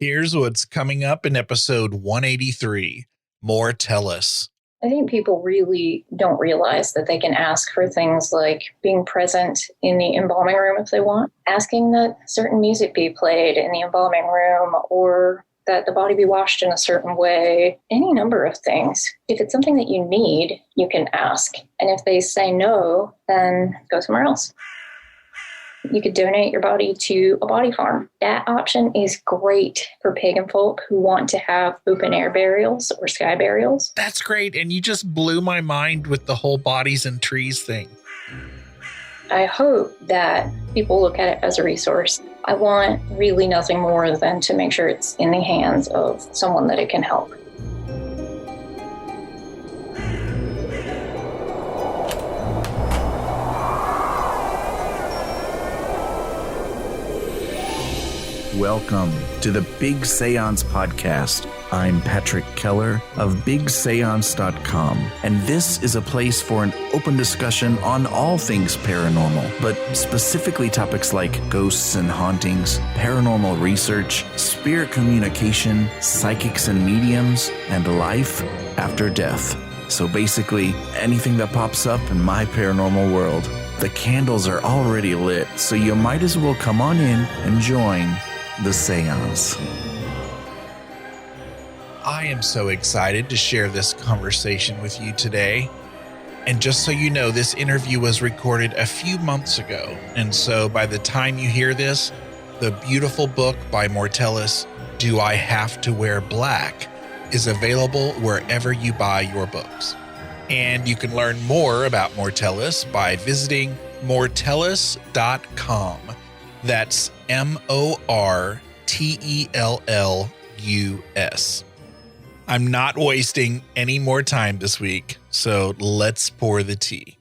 Here's what's coming up in episode 183, Mortellus. I think people really don't realize that they can ask for things like being present in the embalming room if they want, asking that certain music be played in the embalming room, or that the body be washed in a certain way, any number of things. If it's something that you need, you can ask. And if they say no, then go somewhere else. You could donate your body to a body farm. That option is great for pagan folk who want to have open air burials or sky burials. That's great. And you just blew my mind with the whole bodies and trees thing. I hope that people look at it as a resource. I want really nothing more than to make sure it's in the hands of someone that it can help. Welcome to the Big Seance podcast. I'm Patrick Keller of BigSeance.com, and this is a place for an open discussion on all things paranormal, but specifically topics like ghosts and hauntings, paranormal research, spirit communication, psychics and mediums, and life after death. So basically, anything that pops up in my paranormal world. The candles are already lit, so you might as well come on in and join the Seance. I am so excited to share this conversation with you today. And just so you know, this interview was recorded a few months ago. And so by the time you hear this, the beautiful book by Mortellus, Do I Have to Wear Black, is available wherever you buy your books. And you can learn more about Mortellus by visiting mortellus.com. That's Mortellus. I'm not wasting any more time this week, so let's pour the tea.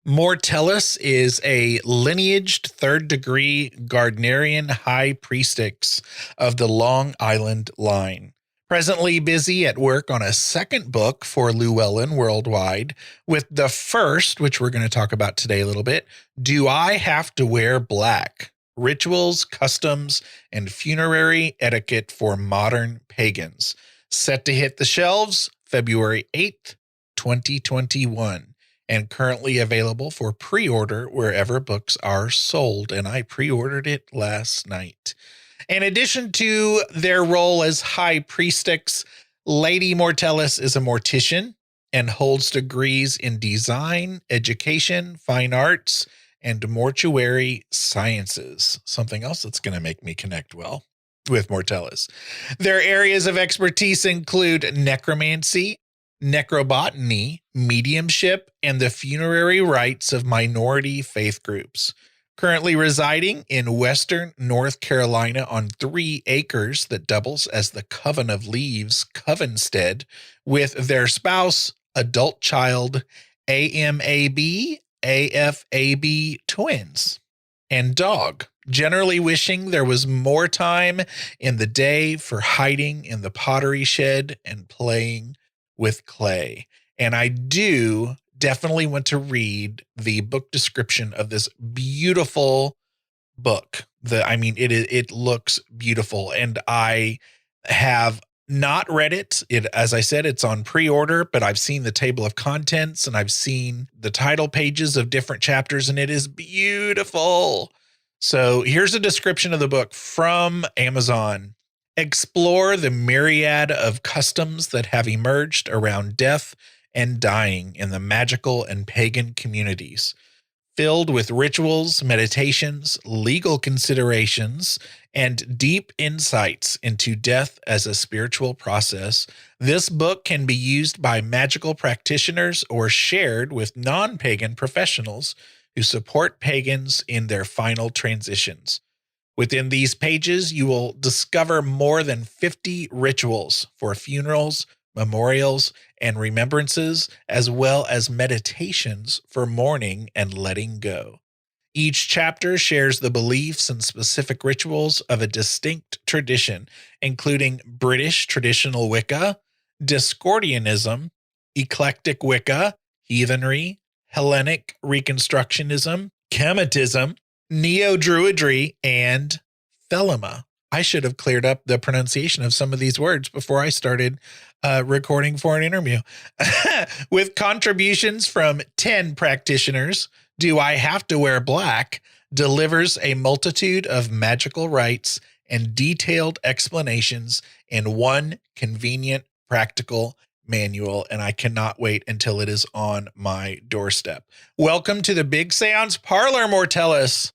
Mortellus is a lineaged third-degree Gardnerian High Priestex of the Long Island line. Presently busy at work on a second book for Llewellyn Worldwide, with the first, which we're going to talk about today a little bit, Do I Have to Wear Black? Rituals, Customs, and Funerary Etiquette for Modern Pagans. Set to hit the shelves February 8th, 2021. And currently available for pre-order wherever books are sold. And I pre-ordered it last night. In addition to their role as High Priestex, Lady Mortellus is a mortician and holds degrees in design, education, fine arts, and mortuary sciences. Something else that's going to make me connect well with Mortellus. Their areas of expertise include necromancy, necrobotany, mediumship, and the funerary rites of minority faith groups. Currently residing in Western North Carolina on 3 acres that doubles as the Coven of Leaves Covenstead with their spouse, adult child, AMAB, AFAB twins, and dog, generally wishing there was more time in the day for hiding in the pottery shed and playing with clay. And I do definitely want to read the book description of this beautiful book. It looks beautiful, and I have not read it. As I said, it's on pre-order, but I've seen the table of contents and I've seen the title pages of different chapters, and it is beautiful. So here's a description of the book from Amazon. Explore the myriad of customs that have emerged around death and dying in the magical and pagan communities. Filled with rituals, meditations, legal considerations, and deep insights into death as a spiritual process, this book can be used by magical practitioners or shared with non-pagan professionals who support pagans in their final transitions. Within these pages, you will discover more than 50 rituals for funerals, memorials, and remembrances, as well as meditations for mourning and letting go. Each chapter shares the beliefs and specific rituals of a distinct tradition, including British traditional Wicca, Discordianism, eclectic Wicca, heathenry, Hellenic Reconstructionism, Kemetism, Neo-Druidry, and Thelema. I should have cleared up the pronunciation of some of these words before I started recording for an interview. With contributions from 10 practitioners, Do I Have to Wear Black delivers a multitude of magical rites and detailed explanations in one convenient, practical manual, and I cannot wait until it is on my doorstep. Welcome to the Big Seance Parlor, Mortellus.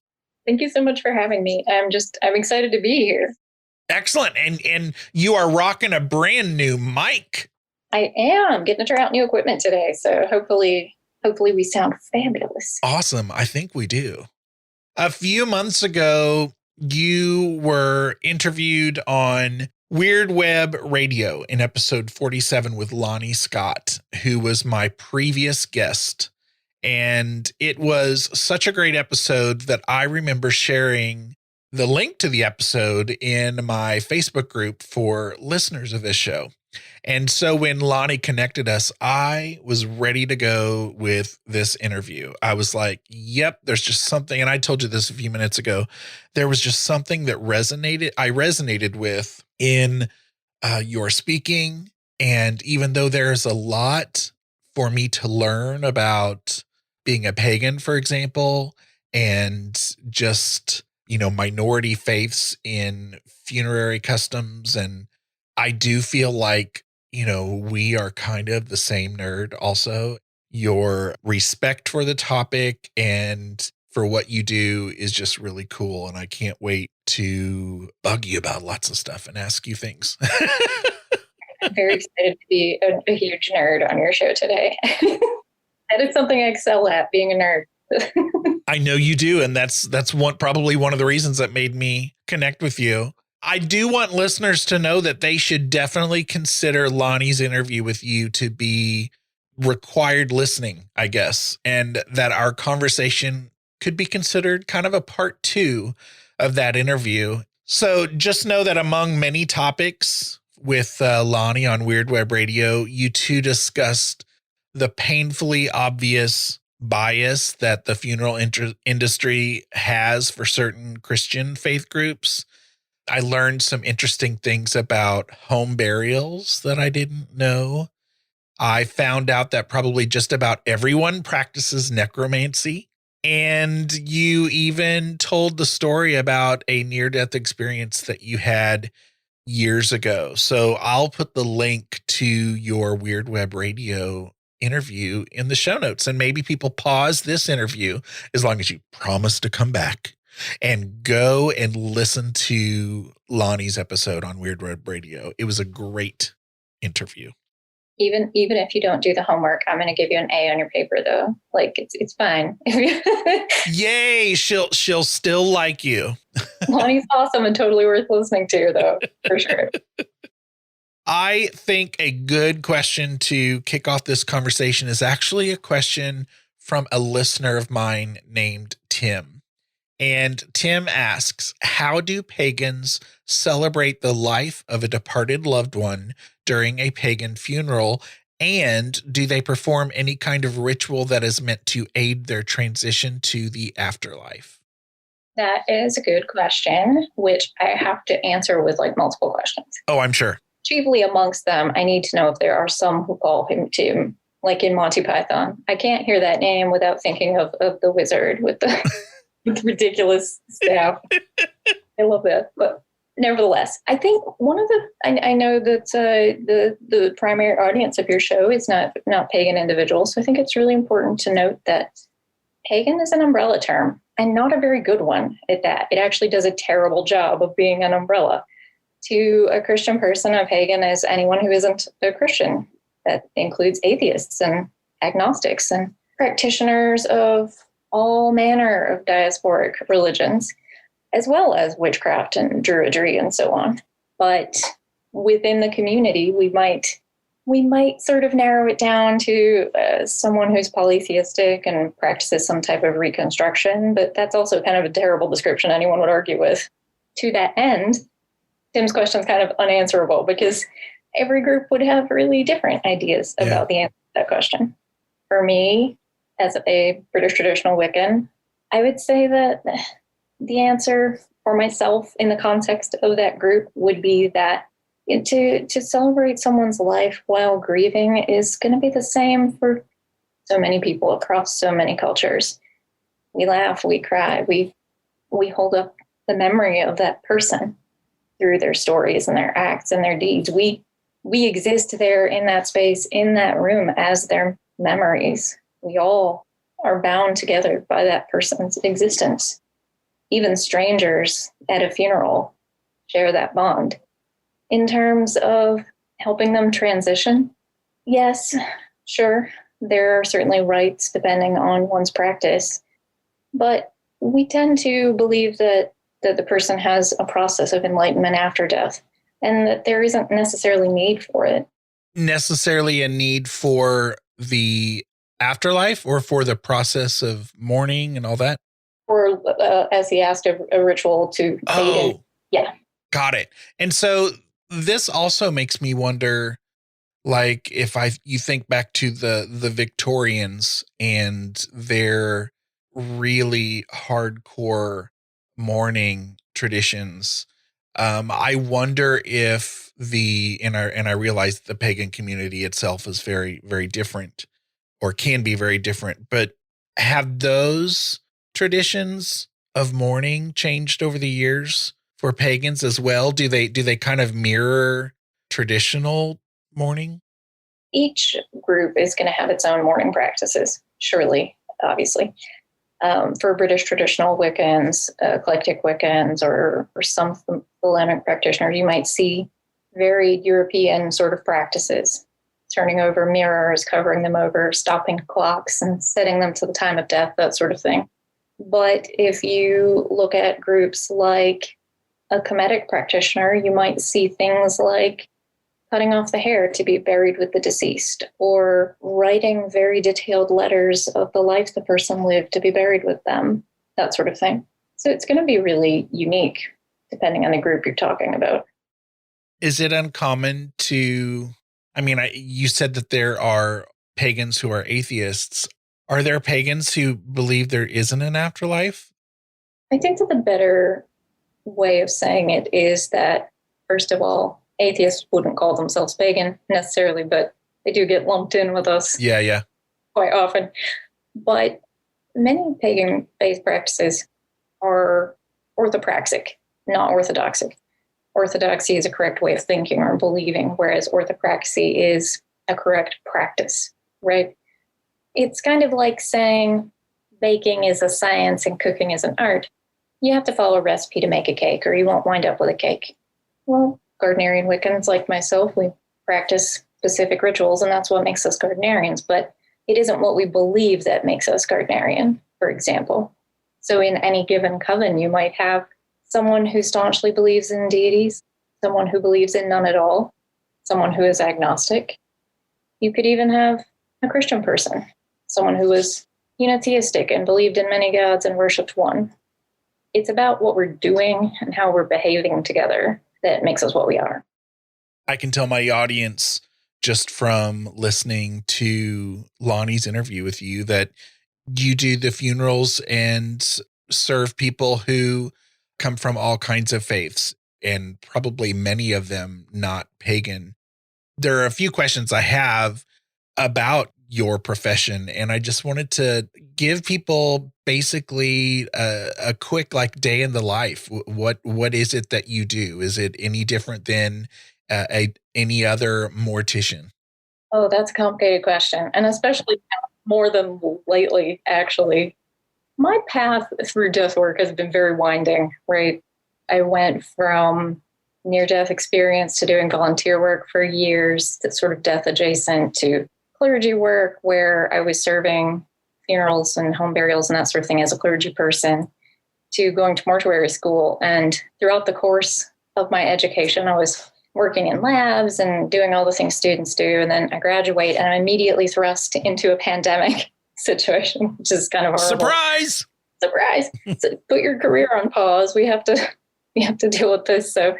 Thank you so much for having me. I'm excited to be here. Excellent. And you are rocking a brand new mic. I am getting to try out new equipment today, so hopefully we sound fabulous. Awesome. I think we do. A few months ago, you were interviewed on Weird Web Radio in episode 47 with Lonnie Scott, who was my previous guest. And it was such a great episode that I remember sharing the link to the episode in my Facebook group for listeners of this show. And so when Lonnie connected us, I was ready to go with this interview. I was like, yep, there's just something. And I told you this a few minutes ago. There was just something that I resonated with in your speaking. And even though there's a lot for me to learn about being a pagan, for example, and just, minority faiths in funerary customs. And I do feel like, we are kind of the same nerd also. Your respect for the topic and for what you do is just really cool. And I can't wait to bug you about lots of stuff and ask you things. I'm very excited to be a huge nerd on your show today. That is something I excel at, being a nerd. I know you do. And that's probably one of the reasons that made me connect with you. I do want listeners to know that they should definitely consider Lonnie's interview with you to be required listening, I guess, and that our conversation could be considered kind of a part 2 of that interview. So just know that among many topics with Lonnie on Weird Web Radio, you two discussed the painfully obvious bias that the funeral industry has for certain Christian faith groups. I learned some interesting things about home burials that I didn't know. I found out that probably just about everyone practices necromancy. And you even told the story about a near-death experience that you had years ago. So I'll put the link to your Weird Web Radio interview in the show notes. And maybe people pause this interview as long as you promise to come back and go and listen to Lonnie's episode on Weird Web Radio. It was a great interview. Even if you don't do the homework, I'm going to give you an A on your paper, though. Like it's fine. Yay! She'll still like you. Lonnie's awesome and totally worth listening to, though, for sure. I think a good question to kick off this conversation is actually a question from a listener of mine named Tim. And Tim asks, how do pagans celebrate the life of a departed loved one during a pagan funeral? And do they perform any kind of ritual that is meant to aid their transition to the afterlife? That is a good question, which I have to answer with multiple questions. Oh, I'm sure. Chiefly amongst them, I need to know if there are some who call him Tim, like in Monty Python. I can't hear that name without thinking of the wizard with the... with ridiculous staff. I love that. But nevertheless, I think I know that the primary audience of your show is not pagan individuals. So I think it's really important to note that pagan is an umbrella term and not a very good one at that. It actually does a terrible job of being an umbrella. To a Christian person, a pagan is anyone who isn't a Christian. That includes atheists and agnostics and practitioners of all manner of diasporic religions, as well as witchcraft and druidry and so on. But within the community, we might We might sort of narrow it down to someone who's polytheistic and practices some type of reconstruction, but that's also kind of a terrible description anyone would argue with. To that end, Tim's question is kind of unanswerable because every group would have really different ideas about the answer to that question. For me, as a British traditional Wiccan, I would say that the answer for myself in the context of that group would be that to celebrate someone's life while grieving is going to be the same for so many people across so many cultures. We laugh, we cry, we hold up the memory of that person through their stories and their acts and their deeds. We exist there in that space, in that room as their memories. We all are bound together by that person's existence. Even strangers at a funeral share that bond. In terms of helping them transition, yes, sure, there are certainly rites depending on one's practice, but we tend to believe that the person has a process of enlightenment after death and that there isn't necessarily need for it. Necessarily a need for the afterlife or for the process of mourning and all that? Or, as he asked, a ritual to aid in. Yeah. Got it. And so this also makes me wonder, like, if you think back to the Victorians and their really hardcore mourning traditions, I wonder if and I realize the pagan community itself is very, very different or can be very different, but have those traditions of mourning changed over the years for pagans as well? Do they kind of mirror traditional mourning? Each group is going to have its own mourning practices, surely, obviously. For British traditional Wiccans, eclectic Wiccans, or some Hellenic practitioners, you might see very European sort of practices, turning over mirrors, covering them over, stopping clocks and setting them to the time of death, that sort of thing. But if you look at groups like a Kemetic practitioner, you might see things like cutting off the hair to be buried with the deceased, or writing very detailed letters of the life the person lived to be buried with them, that sort of thing. So it's going to be really unique depending on the group you're talking about. Is it uncommon you said that there are pagans who are atheists. Are there pagans who believe there isn't an afterlife? I think that the better way of saying it is that, first of all, atheists wouldn't call themselves pagan necessarily, but they do get lumped in with us. Yeah. Quite often. But many pagan-based practices are orthopraxic, not orthodoxic. Orthodoxy is a correct way of thinking or believing, whereas orthopraxy is a correct practice, right? It's kind of like saying baking is a science and cooking is an art. You have to follow a recipe to make a cake, or you won't wind up with a cake. Well, Gardnerian Wiccans, like myself, we practice specific rituals, and that's what makes us Gardnerians, but it isn't what we believe that makes us Gardnerian, for example. So in any given coven, you might have someone who staunchly believes in deities, someone who believes in none at all, someone who is agnostic. You could even have a Christian person, someone who was unitheistic and believed in many gods and worshipped one. It's about what we're doing and how we're behaving together that makes us what we are. I can tell my audience just from listening to Lonnie's interview with you that you do the funerals and serve people who come from all kinds of faiths, and probably many of them not pagan. There are a few questions I have about your profession, and I just wanted to give people basically a quick day in the life. What is it that you do? Is it any different than any other mortician? Oh, that's a complicated question, and especially more than lately, actually. My path through death work has been very winding, right? I went from near-death experience to doing volunteer work for years that's sort of death adjacent, to clergy work where I was serving funerals and home burials and that sort of thing as a clergy person, to going to mortuary school. And throughout the course of my education, I was working in labs and doing all the things students do. And then I graduate and I'm immediately thrust into a pandemic situation, which is kind of horrible. Surprise! So put your career on pause. We have to deal with this. So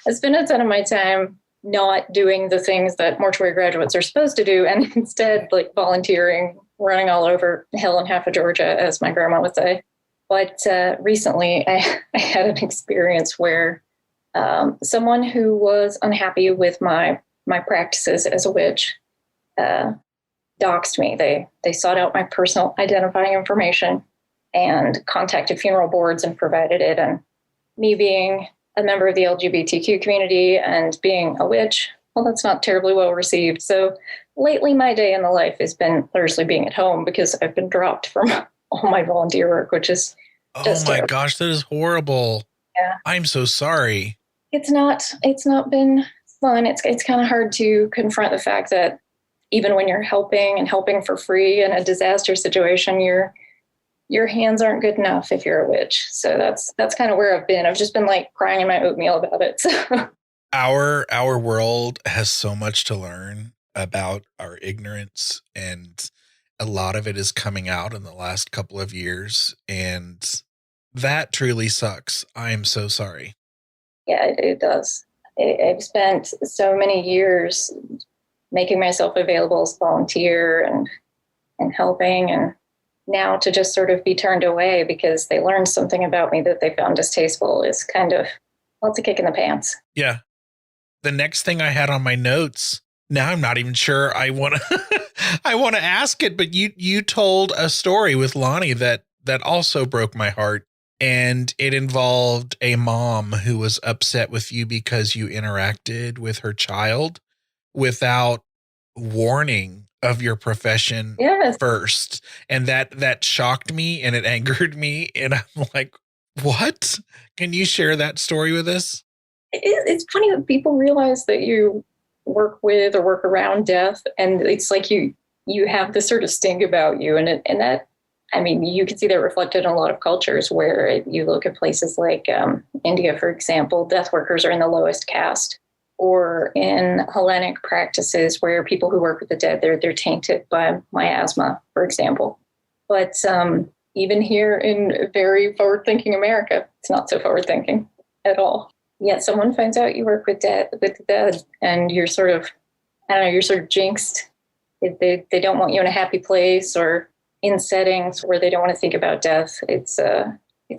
I spent a ton of my time not doing the things that mortuary graduates are supposed to do, and instead like volunteering, running all over hell and half of Georgia, as my grandma would say. But recently I had an experience where someone who was unhappy with my practices as a witch doxed me. They sought out my personal identifying information and contacted funeral boards and provided it. And me being a member of the LGBTQ community and being a witch, well, that's not terribly well received. So lately my day in the life has been largely being at home because I've been dropped from all my volunteer work, which is just terrible. Gosh, that is horrible. Yeah. I'm so sorry. It's not been fun. It's kind of hard to confront the fact that even when you're helping for free in a disaster situation, your hands aren't good enough if you're a witch. So that's kind of where I've been. I've just been like crying in my oatmeal about it. So. Our world has so much to learn about our ignorance, and a lot of it is coming out in the last couple of years, and that truly sucks. I am so sorry. Yeah, it does. I've spent so many years making myself available as a volunteer and helping, and now to just sort of be turned away because they learned something about me that they found distasteful is kind of, well, it's a kick in the pants. Yeah. The next thing I had on my notes, now I'm not even sure I want to ask it, but you told a story with Lonnie that also broke my heart. And it involved a mom who was upset with you because you interacted with her child without warning of your profession first. And that shocked me and it angered me. And I'm like, what? Can you share that story with us? It's funny that people realize that you work with or work around death. And it's like you have this sort of sting about you. And that, I mean, you can see that reflected in a lot of cultures where you look at places like India, for example, death workers are in the lowest caste, or in Hellenic practices where people who work with the dead, they're tainted by miasma, for example. But even here in very forward-thinking America, it's not so forward-thinking at all. Yet someone finds out you work with the dead, and you're sort of, I don't know, you're sort of jinxed. They don't want you in a happy place or in settings where they don't want to think about death. It's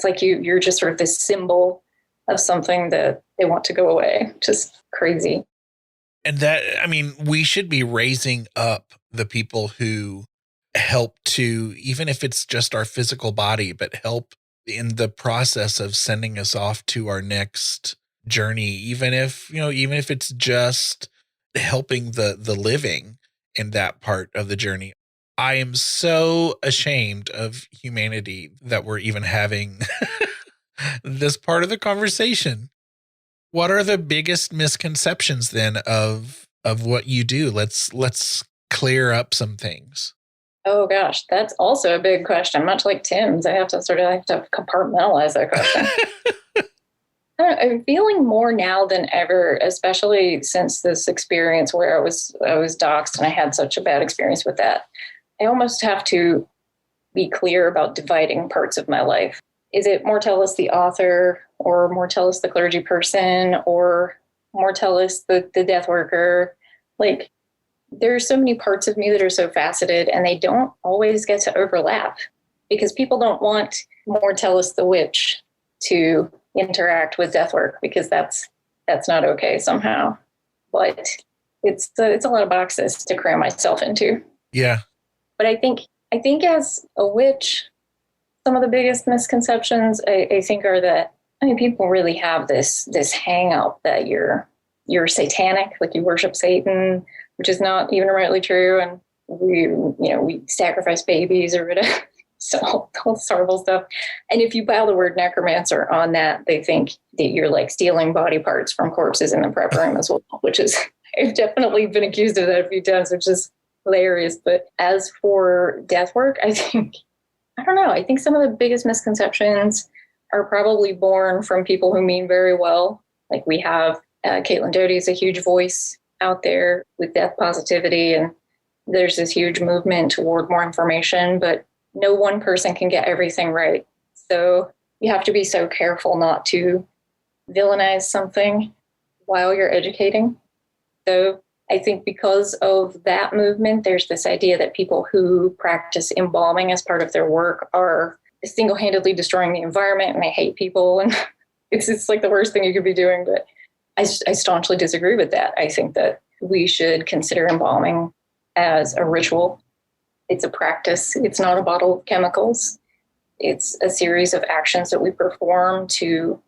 like you're just sort of this symbol of something that they want to go away. Just crazy. And that, I mean, we should be raising up the people who help to, even if it's just our physical body, but help in the process of sending us off to our next journey, even if it's just helping the living in that part of the journey. I am so ashamed of humanity that we're even having this part of the conversation. What are the biggest misconceptions then of what you do? Let's clear up some things. Oh gosh, that's also a big question. Much like Tim's, I have to compartmentalize that question. I'm feeling more now than ever, especially since this experience where I was doxxed and I had such a bad experience with that. I almost have to be clear about dividing parts of my life. Is it Mortellus the author, or Mortellus the clergy person, or Mortellus the death worker? Like, there's so many parts of me that are so faceted, and they don't always get to overlap because people don't want Mortellus the witch to interact with death work because that's not okay somehow. But it's a lot of boxes to cram myself into. Yeah. But I think as a witch, some of the biggest misconceptions I think are that, I mean, people really have this hang up that you're satanic, like you worship Satan, which is not even remotely true. And we sacrifice babies or whatever. So all this horrible stuff. And if you pile the word necromancer on that, they think that you're like stealing body parts from corpses in the prep room as well, which is, I've definitely been accused of that a few times, which is hilarious. But as for death work, I think some of the biggest misconceptions are probably born from people who mean very well. Like we have Caitlin Doty is a huge voice out there with death positivity, and there's this huge movement toward more information, but no one person can get everything right. So you have to be so careful not to villainize something while you're educating. So I think because of that movement, there's this idea that people who practice embalming as part of their work are single-handedly destroying the environment and they hate people. And it's like the worst thing you could be doing. But I staunchly disagree with that. I think that we should consider embalming as a ritual. It's a practice. It's not a bottle of chemicals. It's a series of actions that we perform to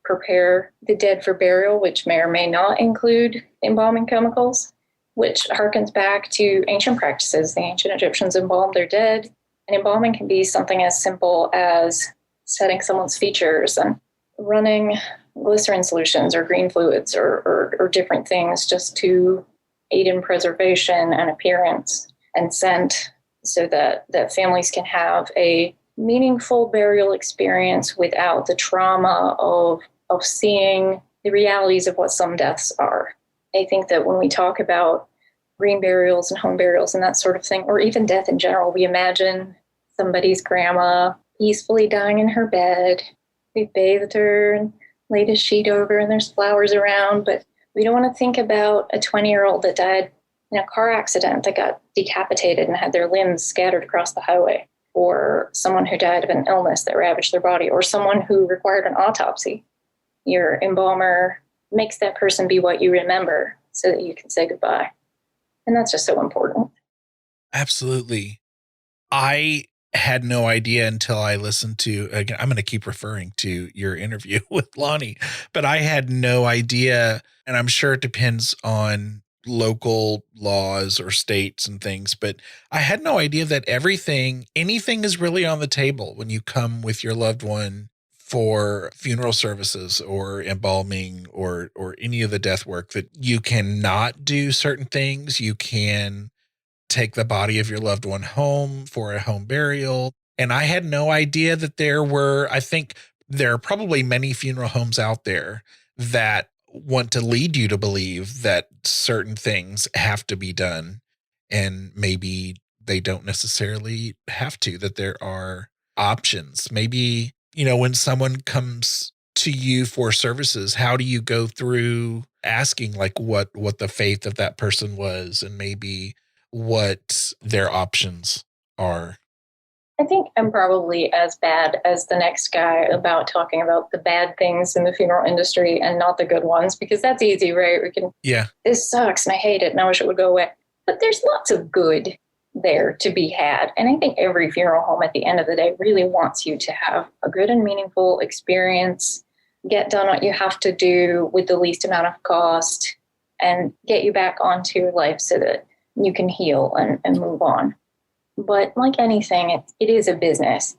prepare the dead for burial, which may or may not include embalming chemicals, which harkens back to ancient practices. The ancient Egyptians embalmed their dead, and embalming can be something as simple as setting someone's features and running glycerin solutions or green fluids or different things just to aid in preservation and appearance and scent, so that families can have a meaningful burial experience without the trauma of seeing the realities of what some deaths are. I think that when we talk about green burials and home burials and that sort of thing, or even death in general, we imagine somebody's grandma peacefully dying in her bed. We bathed her and laid a sheet over and there's flowers around, but we don't want to think about a 20-year-old that died in a car accident that got decapitated and had their limbs scattered across the highway, or someone who died of an illness that ravaged their body, or someone who required an autopsy. Your embalmer makes that person be what you remember so that you can say goodbye. And that's just so important. Absolutely. I had no idea until I listened to, again, I'm going to keep referring to your interview with Lonnie, but I had no idea, and I'm sure it depends on local laws or states and things, but I had no idea that anything is really on the table when you come with your loved one for funeral services or embalming or any of the death work, that you cannot do certain things. You can take the body of your loved one home for a home burial. And I had no idea that I think there are probably many funeral homes out there that want to lead you to believe that certain things have to be done. And maybe they don't necessarily have to, that there are options. Maybe, when someone comes to you for services, how do you go through asking like what the faith of that person was and maybe what their options are? I think I'm probably as bad as the next guy about talking about the bad things in the funeral industry and not the good ones, because that's easy, right? This sucks and I hate it and I wish it would go away. But there's lots of good there to be had. And I think every funeral home at the end of the day really wants you to have a good and meaningful experience, get done what you have to do with the least amount of cost, and get you back onto your life so that you can heal and move on. But like anything, it is a business.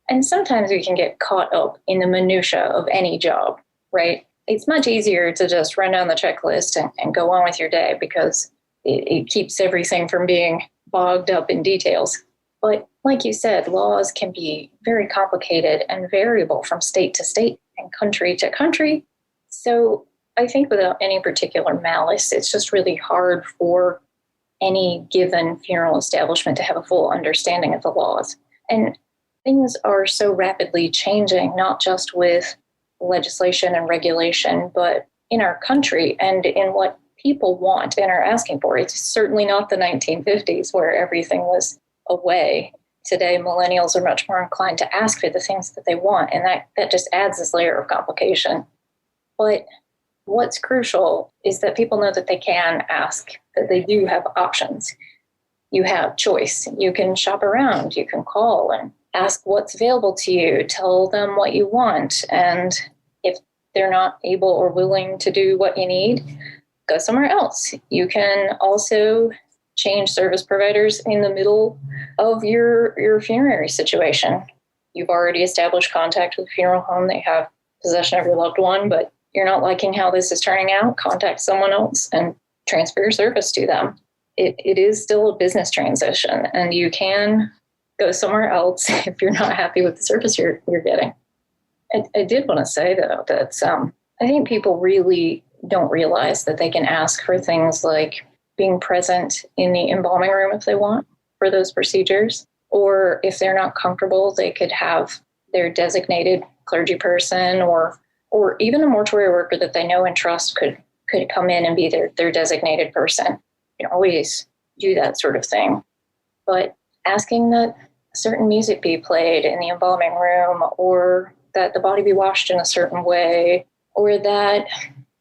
And sometimes we can get caught up in the minutia of any job, right? It's much easier to just run down the checklist and go on with your day because it keeps everything from being bogged up in details. But like you said, laws can be very complicated and variable from state to state and country to country. So I think without any particular malice, it's just really hard for any given funeral establishment to have a full understanding of the laws. And things are so rapidly changing, not just with legislation and regulation, but in our country and in what people want and are asking for. It's certainly not the 1950s where everything was away. Today, millennials are much more inclined to ask for the things that they want, and that just adds this layer of complication. But what's crucial is that people know that they can ask, that they do have options. You have choice. You can shop around. You can call and ask what's available to you. Tell them what you want. And if they're not able or willing to do what you need, go somewhere else. You can also change service providers in the middle of your funerary situation. You've already established contact with the funeral home. They have possession of your loved one, but you're not liking how this is turning out. Contact someone else and transfer your service to them. It is still a business transition, and you can go somewhere else if you're not happy with the service you're getting. I did want to say, though, that I think people really don't realize that they can ask for things like being present in the embalming room if they want for those procedures. Or if they're not comfortable, they could have their designated clergy person or even a mortuary worker that they know and trust could come in and be their designated person. You can always do that sort of thing. But asking that certain music be played in the embalming room, or that the body be washed in a certain way, or that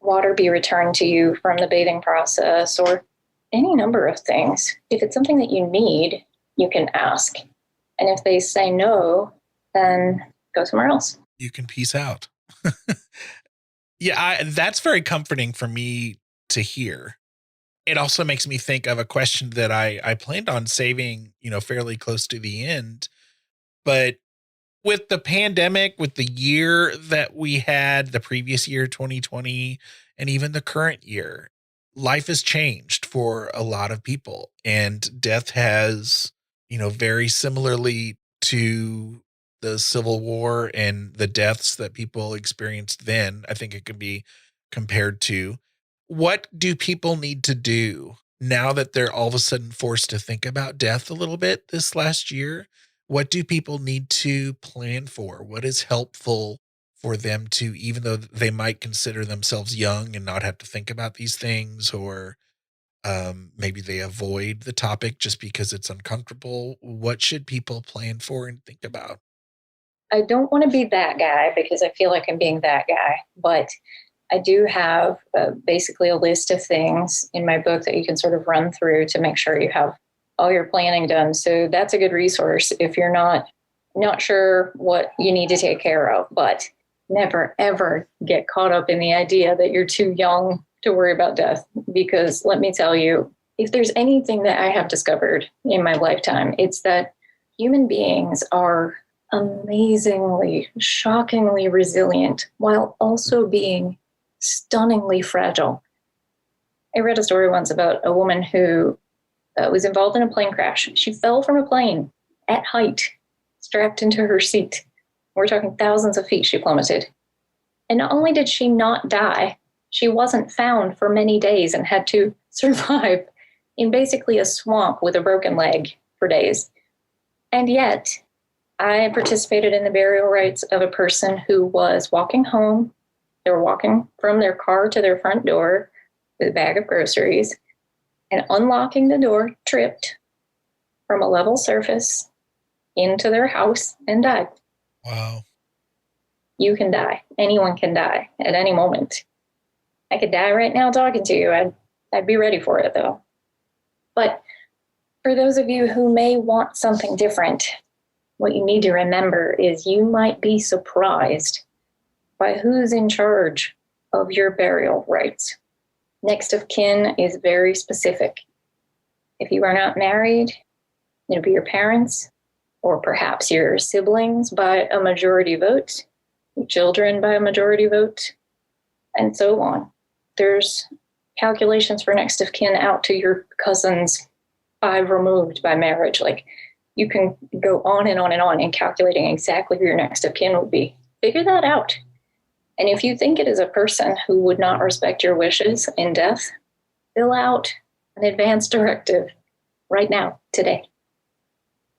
water be returned to you from the bathing process, or any number of things. If it's something that you need, you can ask. And if they say no, then go somewhere else. You can peace out. Yeah, that's very comforting for me to hear. It also makes me think of a question that I planned on saving, fairly close to the end. But with the pandemic, with the year that we had, the previous year, 2020, and even the current year, life has changed for a lot of people. And death has, very similarly to the Civil War and the deaths that people experienced then, I think it could be compared to. What do people need to do now that they're all of a sudden forced to think about death a little bit this last year? What do people need to plan for? What is helpful for them to, even though they might consider themselves young and not have to think about these things, or maybe they avoid the topic just because it's uncomfortable? What should people plan for and think about? I don't want to be that guy because I feel like I'm being that guy, but I do have basically a list of things in my book that you can sort of run through to make sure you have all your planning done. So that's a good resource if you're not sure what you need to take care of. But never, ever get caught up in the idea that you're too young to worry about death. Because let me tell you, if there's anything that I have discovered in my lifetime, it's that human beings are amazingly, shockingly resilient while also being stunningly fragile. I read a story once about a woman who was involved in a plane crash. She fell from a plane at height, strapped into her seat. We're talking thousands of feet she plummeted. And not only did she not die, she wasn't found for many days and had to survive in basically a swamp with a broken leg for days. And yet, I participated in the burial rites of a person who was walking home. They were walking from their car to their front door with a bag of groceries, and unlocking the door, tripped from a level surface into their house and died. Wow. You can die. Anyone can die at any moment. I could die right now talking to you. I'd be ready for it, though. But for those of you who may want something different, what you need to remember is you might be surprised by who's in charge of your burial rites. Next of kin is very specific. If you are not married, it'll be your parents, or perhaps your siblings by a majority vote, your children by a majority vote, and so on. There's calculations for next of kin out to your cousins 5 removed by marriage. Like, you can go on and on and on in calculating exactly who your next of kin would be. Figure that out. And if you think it is a person who would not respect your wishes in death, fill out an advance directive right now, today.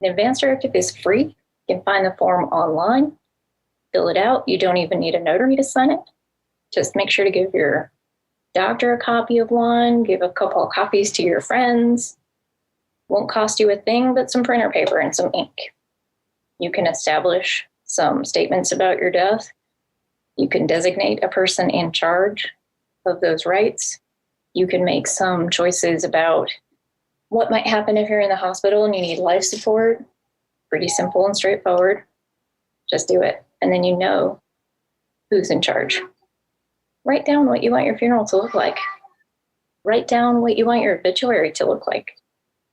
An advance directive is free. You can find the form online, fill it out. You don't even need a notary to sign it. Just make sure to give your doctor a copy of one, give a couple of copies to your friends. Won't cost you a thing but some printer paper and some ink. You can establish some statements about your death. You can designate a person in charge of those rites. You can make some choices about what might happen if you're in the hospital and you need life support. Pretty simple and straightforward. Just do it. And then you know who's in charge. Write down what you want your funeral to look like. Write down what you want your obituary to look like.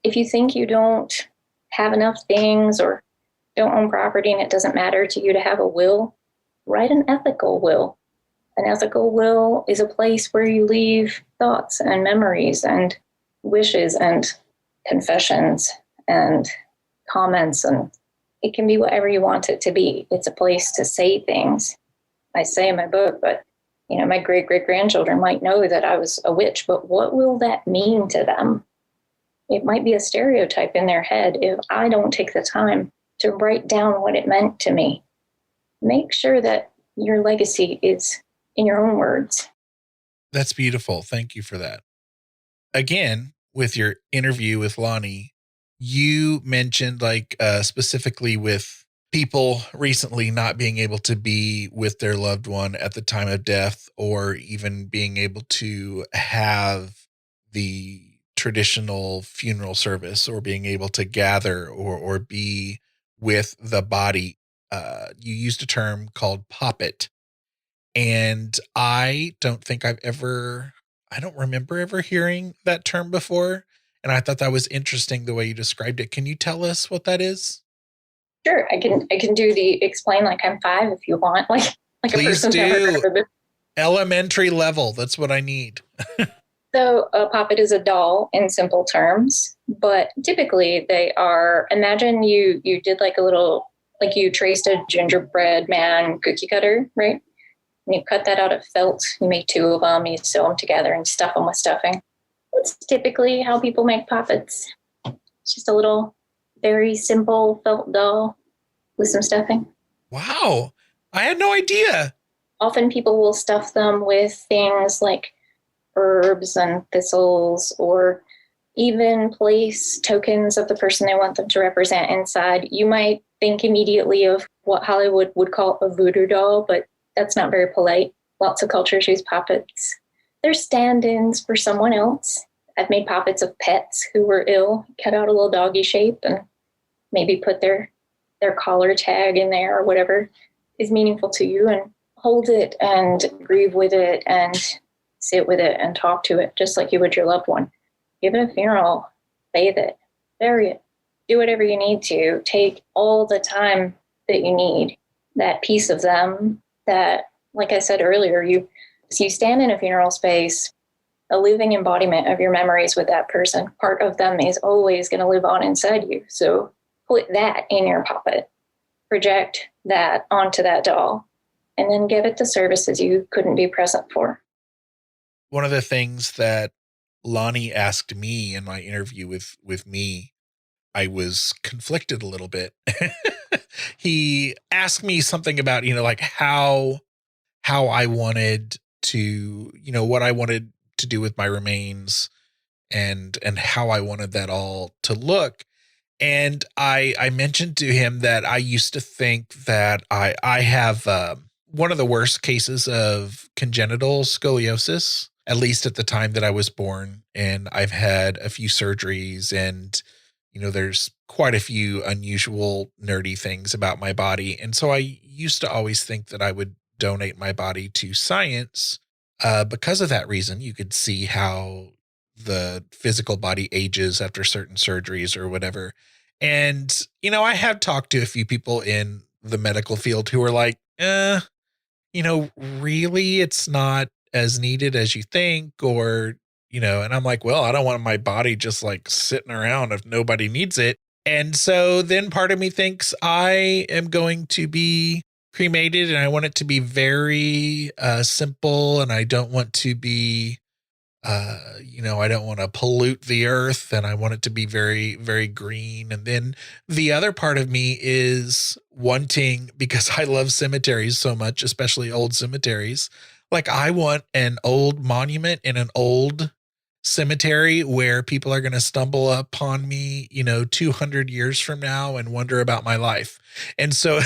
If you think you don't have enough things or don't own property and it doesn't matter to you to have a will, write an ethical will. An ethical will is a place where you leave thoughts and memories and wishes and confessions and comments, and it can be whatever you want it to be. It's a place to say things. I say in my book, but My great-great-grandchildren might know that I was a witch, but what will that mean to them? It might be a stereotype in their head if I don't take the time to write down what it meant to me. Make sure that your legacy is in your own words. That's beautiful. Thank you for that. Again, with your interview with Lonnie, you mentioned specifically with people recently not being able to be with their loved one at the time of death, or even being able to have the traditional funeral service, or being able to gather or be with the body. You used a term called poppet. And I don't remember ever hearing that term before. And I thought that was interesting the way you described it. Can you tell us what that is? Sure, I can do the explain like I'm 5 if you want, like Please a person's never heard of it. Elementary level. That's what I need. So a poppet is a doll in simple terms, but typically they are. Imagine you did you traced a gingerbread man cookie cutter, right? And you cut that out of felt. You make 2 of them. You sew them together and stuff them with stuffing. That's typically how people make poppets. It's just a little, very simple felt doll with some stuffing. Wow. I had no idea. Often people will stuff them with things like herbs and thistles, or even place tokens of the person they want them to represent inside. You might think immediately of what Hollywood would call a voodoo doll, but that's not very polite. Lots of cultures use poppets. They're stand-ins for someone else. I've made poppets of pets who were ill, cut out a little doggy shape and maybe put their collar tag in there or whatever is meaningful to you, and hold it and grieve with it and sit with it and talk to it just like you would your loved one. Give it a funeral, bathe it, bury it, do whatever you need to. Take all the time that you need. That piece of them that, like I said earlier, you stand in a funeral space, a living embodiment of your memories with that person. Part of them is always going to live on inside you. So put that in your poppet, project that onto that doll, and then give it the services you couldn't be present for. One of the things that Lonnie asked me in my interview with me, I was conflicted a little bit. He asked me something about, how I wanted to, what I wanted to do with my remains, and how I wanted that all to look. And I mentioned to him that I used to think that I have one of the worst cases of congenital scoliosis, at least at the time that I was born. And I've had a few surgeries, and, there's quite a few unusual nerdy things about my body. And so I used to always think that I would donate my body to science. Because of that reason, you could see how the physical body ages after certain surgeries or whatever. And, I have talked to a few people in the medical field who are like, really, it's not as needed as you think, or, and I'm like, well, I don't want my body just like sitting around if nobody needs it. And so then part of me thinks I am going to be cremated, and I want it to be very simple, and I don't want to be I don't want to pollute the earth, and I want it to be very, very green. And then the other part of me is wanting, because I love cemeteries so much, especially old cemeteries, like I want an old monument in an old cemetery where people are going to stumble upon me, 200 years from now and wonder about my life. And so,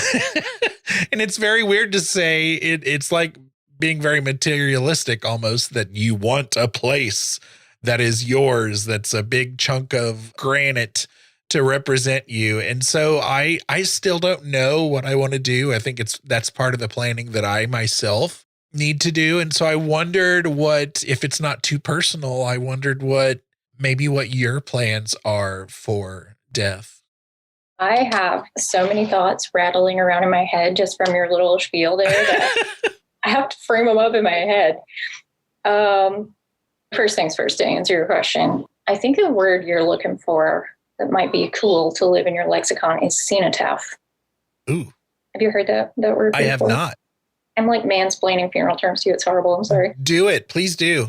and it's very weird to say it's like being very materialistic almost, that you want a place that is yours, that's a big chunk of granite to represent you. And so I still don't know what I want to do. I think that's part of the planning that I myself need to do. And so I wondered if it's not too personal, I wondered what your plans are for death. I have so many thoughts rattling around in my head just from your little spiel there that I have to frame them up in my head. First things first, to answer your question, I think the word you're looking for that might be cool to live in your lexicon is cenotaph. Ooh. Have you heard that word before? I have not. I'm like mansplaining funeral terms to you. It's horrible. I'm sorry. Do it. Please do.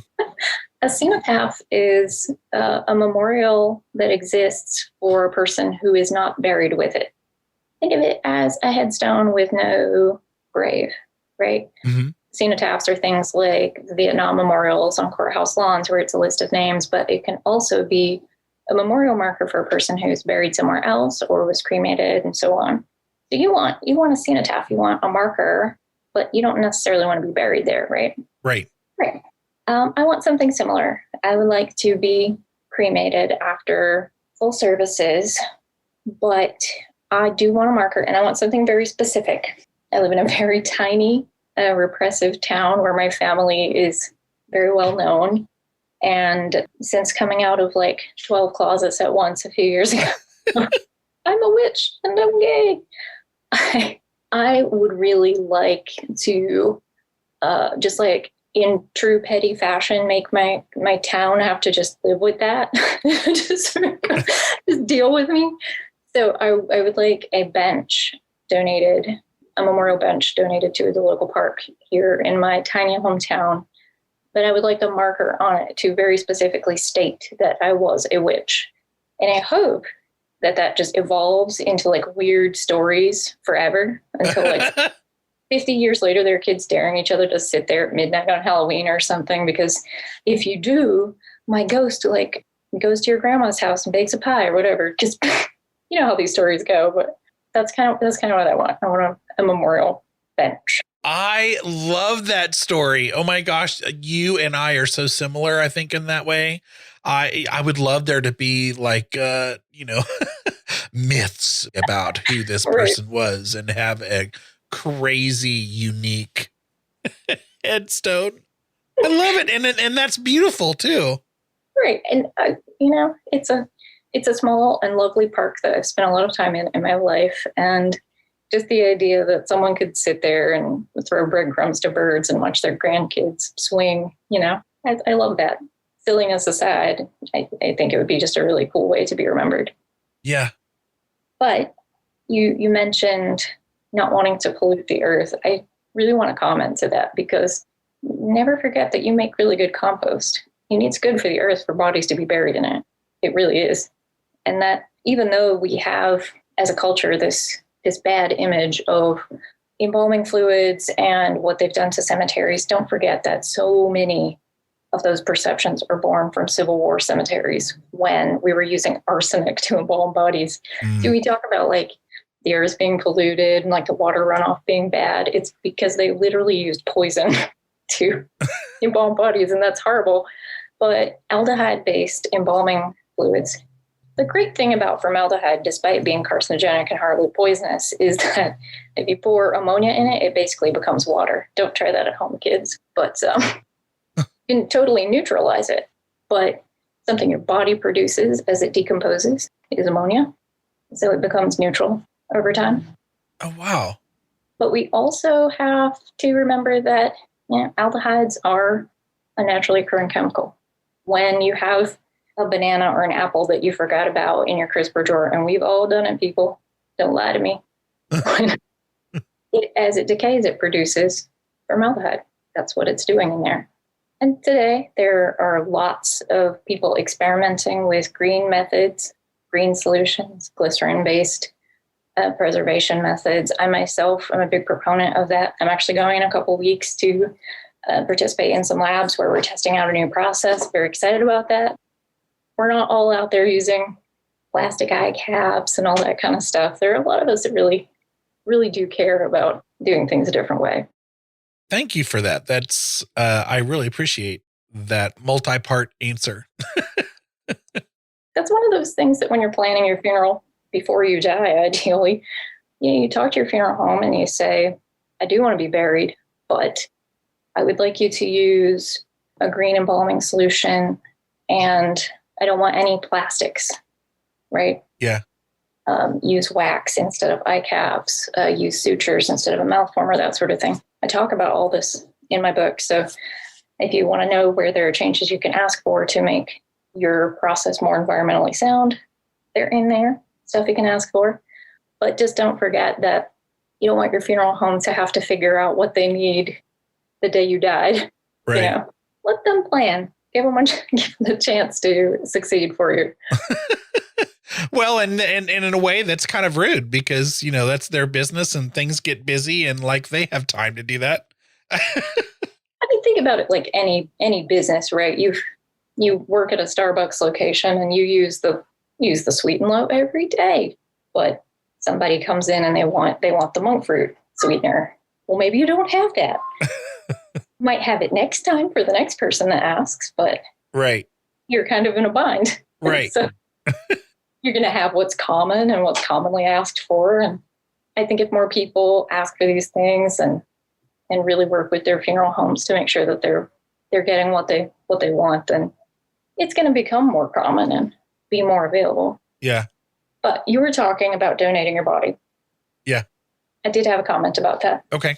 A cenotaph is a memorial that exists for a person who is not buried with it. Think of it as a headstone with no grave, right? Mm-hmm. Cenotaphs are things like Vietnam memorials on courthouse lawns where it's a list of names, but it can also be a memorial marker for a person who's buried somewhere else or was cremated and so on. So you want a cenotaph, you want a marker, but you don't necessarily want to be buried there, right? Right. Right. I want something similar. I would like to be cremated after full services, but I do want a marker and I want something very specific. I live in a very tiny, repressive town where my family is very well known. And since coming out of like 12 closets at once a few years ago, I'm a witch and I'm gay. I would really like to just like in true petty fashion, make my town have to just live with that. just deal with me. So I would like a bench donated, a memorial bench donated to the local park here in my tiny hometown. But I would like a marker on it to very specifically state that I was a witch. And I hope that just evolves into like weird stories forever until like 50 years later, there are kids daring each other to sit there at midnight on Halloween or something. Because if you do, my ghost like goes to your grandma's house and bakes a pie or whatever. Just, you know how these stories go, but that's kind of what I want. I want a memorial bench. I love that story. Oh my gosh. You and I are so similar, I think, in that way. I would love there to be like, myths about who this person was and have a crazy, unique headstone. I love it. And that's beautiful too. Right. And, it's a small and lovely park that I've spent a lot of time in my life. And just the idea that someone could sit there and throw breadcrumbs to birds and watch their grandkids swing, I love that. Silliness aside, I think it would be just a really cool way to be remembered. Yeah. But you mentioned not wanting to pollute the earth. I really want to comment to that because never forget that you make really good compost. And it's good for the earth for bodies to be buried in it. It really is. And that even though we have, as a culture, this bad image of embalming fluids and what they've done to cemeteries, don't forget that so many of those perceptions are born from Civil War cemeteries when we were using arsenic to embalm bodies. Do we talk about like the earth being polluted and like the water runoff being bad? It's because they literally used poison to embalm bodies, and that's horrible. But aldehyde-based embalming fluids, the great thing about formaldehyde, despite being carcinogenic and hardly poisonous, is that if you pour ammonia in it, it basically becomes water. Don't try that at home, kids. But you can totally neutralize it. But something your body produces as it decomposes is ammonia. So it becomes neutral over time. Oh, wow. But we also have to remember that aldehydes are a naturally occurring chemical. When you have a banana or an apple that you forgot about in your crisper drawer, and we've all done it, people, don't lie to me. As it decays, it produces formaldehyde. That's what it's doing in there. And today, there are lots of people experimenting with green methods, green solutions, glycerin-based preservation methods. I myself am a big proponent of that. I'm actually going in a couple weeks to participate in some labs where we're testing out a new process. Very excited about that. We're not all out there using plastic eye caps and all that kind of stuff. There are a lot of us that really, really do care about doing things a different way. Thank you for that. That's, I really appreciate that multi-part answer. That's one of those things that when you're planning your funeral before you die, ideally, you talk to your funeral home and you say, I do want to be buried, but I would like you to use a green embalming solution and I don't want any plastics, right? Yeah. Use wax instead of eye caps, use sutures instead of a mouth former, that sort of thing. I talk about all this in my book. So if you want to know where there are changes you can ask for to make your process more environmentally sound, they're in there, stuff you can ask for. But just don't forget that You don't want your funeral home to have to figure out what they need the day you died. Right. You know, let them plan. Give them the chance to succeed for you. Well, and in a way that's kind of rude because, you know, that's their business and things get busy and like they have time to do that. I mean, think about it like any business, right? You work at a Starbucks location and you use the sweet and low every day, but somebody comes in and they want the monk fruit sweetener. Well, maybe you don't have that. You might have it next time for the next person that asks, but right, you're kind of in a bind. Right. So you're going to have what's common and what's commonly asked for. And I think if more people ask for these things and really work with their funeral homes to make sure that they're getting what they want, then it's going to become more common and be more available. Yeah. But you were talking about donating your body. Yeah. I did have a comment about that. Okay.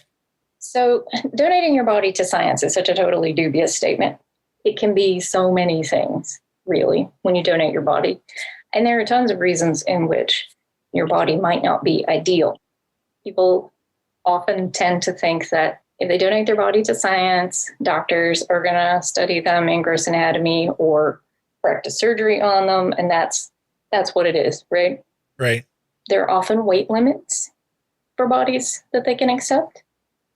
So donating your body to science is such a totally dubious statement. It can be so many things, really, when you donate your body. And there are tons of reasons in which your body might not be ideal. People often tend to think that if they donate their body to science, doctors are going to study them in gross anatomy or practice surgery on them. And that's what it is, right? Right. There are often weight limits for bodies that they can accept.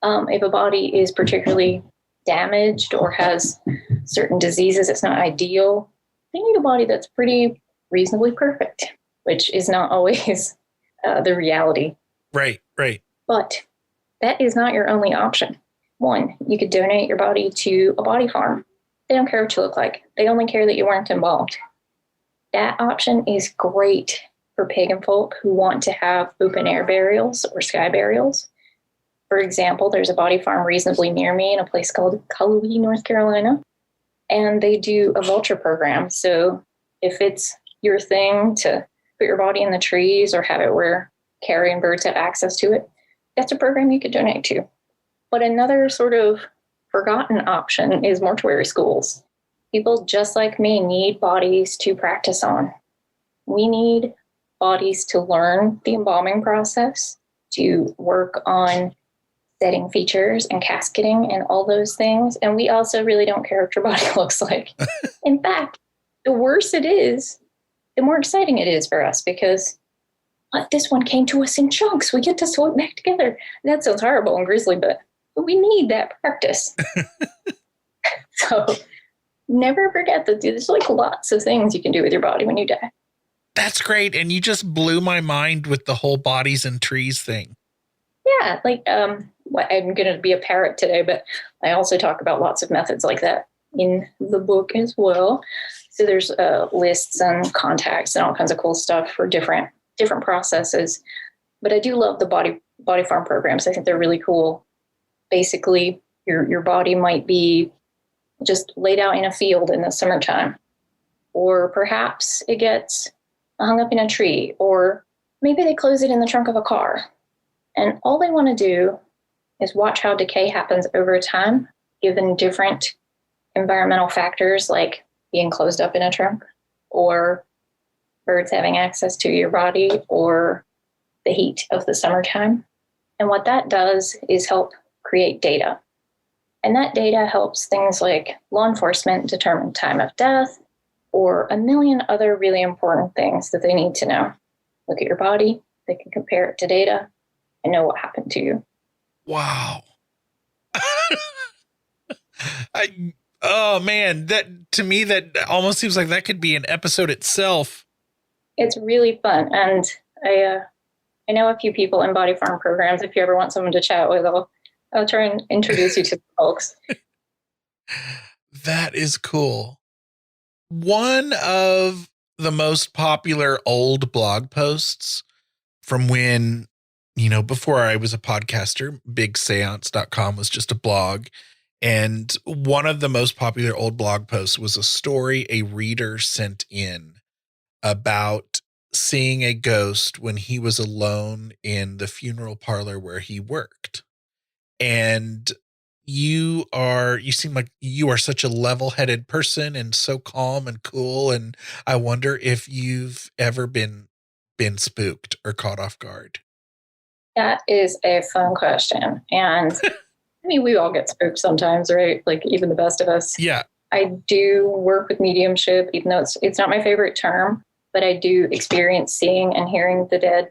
If a body is particularly damaged or has certain diseases, it's not ideal. They need a body that's pretty reasonably perfect, which is not always the reality. Right. Right. But that is not your only option. One, you could donate your body to a body farm. They don't care what you look like. They only care that you weren't embalmed. That option is great for pagan folk who want to have open air burials or sky burials. For example, there's a body farm reasonably near me in a place called Cullowhee, North Carolina, and they do a vulture program. So if it's your thing to put your body in the trees or have it where carrion birds have access to it, that's a program you could donate to. But another sort of forgotten option is mortuary schools. People just like me need bodies to practice on. We need bodies to learn the embalming process, to work on setting features and casketing and all those things. And we also really don't care what your body looks like. In fact, the worse it is, the more exciting it is for us because this one came to us in chunks. We get to sew it back together. That sounds horrible and grisly, but we need that practice. So never forget that there's like lots of things you can do with your body when you die. That's great. And you just blew my mind with the whole bodies and trees thing. Yeah, like I'm going to be a parrot today, but I also talk about lots of methods like that in the book as well. So there's lists and contacts and all kinds of cool stuff for different processes. But I do love the body farm programs. I think they're really cool. Basically, your body might be just laid out in a field in the summertime, or perhaps it gets hung up in a tree, or maybe they close it in the trunk of a car. And all they want to do is watch how decay happens over time, given different environmental factors like being closed up in a trunk, or birds having access to your body, or the heat of the summertime. And what that does is help create data. And that data helps things like law enforcement determine time of death, or a million other really important things that they need to know. Look at your body, they can compare it to data, and know what happened to you. Wow. Oh man, that to me, that almost seems like that could be an episode itself. It's really fun. And I know a few people in body farm programs. If you ever want someone to chat with, I'll try and introduce you to the folks. That is cool. One of the most popular old blog posts from when, before I was a podcaster, bigseance.com was just a blog. And one of the most popular old blog posts was a story a reader sent in about seeing a ghost when he was alone in the funeral parlor where he worked. And you seem like you are such a level-headed person and so calm and cool. And I wonder if you've ever been spooked or caught off guard. That is a fun question. And I mean, we all get spooked sometimes, right? Like even the best of us. Yeah. I do work with mediumship, even though it's not my favorite term, but I do experience seeing and hearing the dead.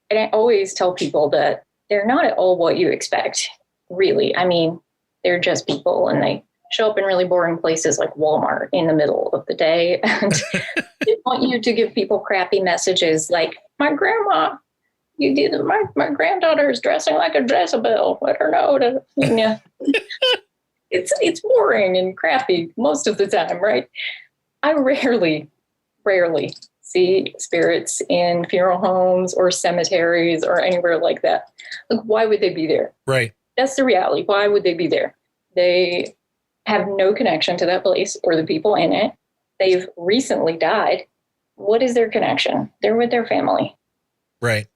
And I always tell people that they're not at all what you expect, really. I mean, they're just people, and they show up in really boring places like Walmart in the middle of the day. And they want you to give people crappy messages like, my grandma, you did, my granddaughter is dressing like a Jezebel. Let her know to, yeah. It's boring and crappy most of the time, right? I rarely see spirits in funeral homes or cemeteries or anywhere like that. Like, why would they be there? Right. That's the reality. Why would they be there? They have no connection to that place or the people in it. They've recently died. What is their connection? They're with their family. Right.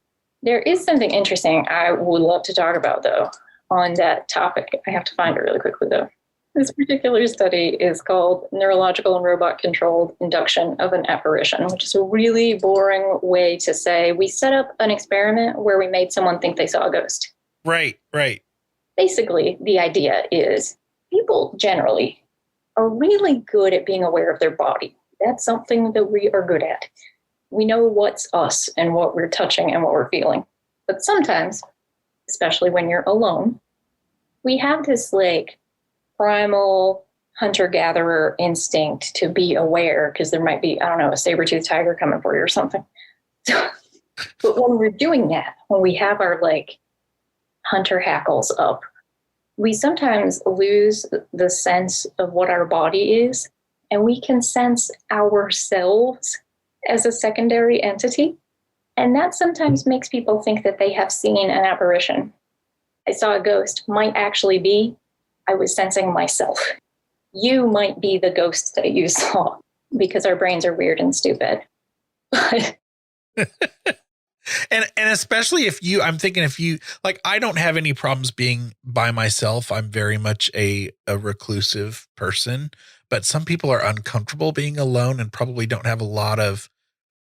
There is something interesting I would love to talk about, though, on that topic. I have to find it really quickly, though. This particular study is called Neurological and Robot-Controlled Induction of an Apparition, which is a really boring way to say we set up an experiment where we made someone think they saw a ghost. Right. Basically, the idea is people generally are really good at being aware of their body. That's something that we are good at. We know what's us and what we're touching and what we're feeling. But sometimes, especially when you're alone, we have this like primal hunter-gatherer instinct to be aware because there might be, I don't know, a saber-toothed tiger coming for you or something. But when we're doing that, when we have our like hunter hackles up, we sometimes lose the sense of what our body is, and we can sense ourselves as a secondary entity. And that sometimes makes people think that they have seen an apparition. I saw a ghost might actually be, I was sensing myself. You might be the ghost that you saw, because our brains are weird and stupid. But And especially I'm thinking if you, like, I don't have any problems being by myself. I'm very much a reclusive person, but some people are uncomfortable being alone and probably don't have a lot of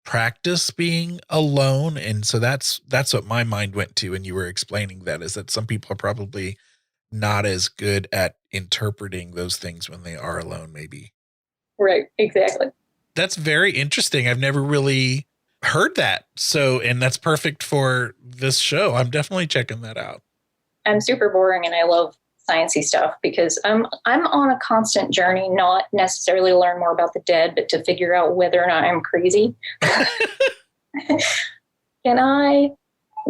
practice being alone. And so that's what my mind went to when you were explaining that, is that some people are probably not as good at interpreting those things when they are alone, maybe. Right, exactly. That's very interesting. I've never really heard that. So, and that's perfect for this show. I'm definitely checking that out. I'm super boring and I love sciencey stuff because I'm on a constant journey, not necessarily to learn more about the dead, but to figure out whether or not I'm crazy. Can I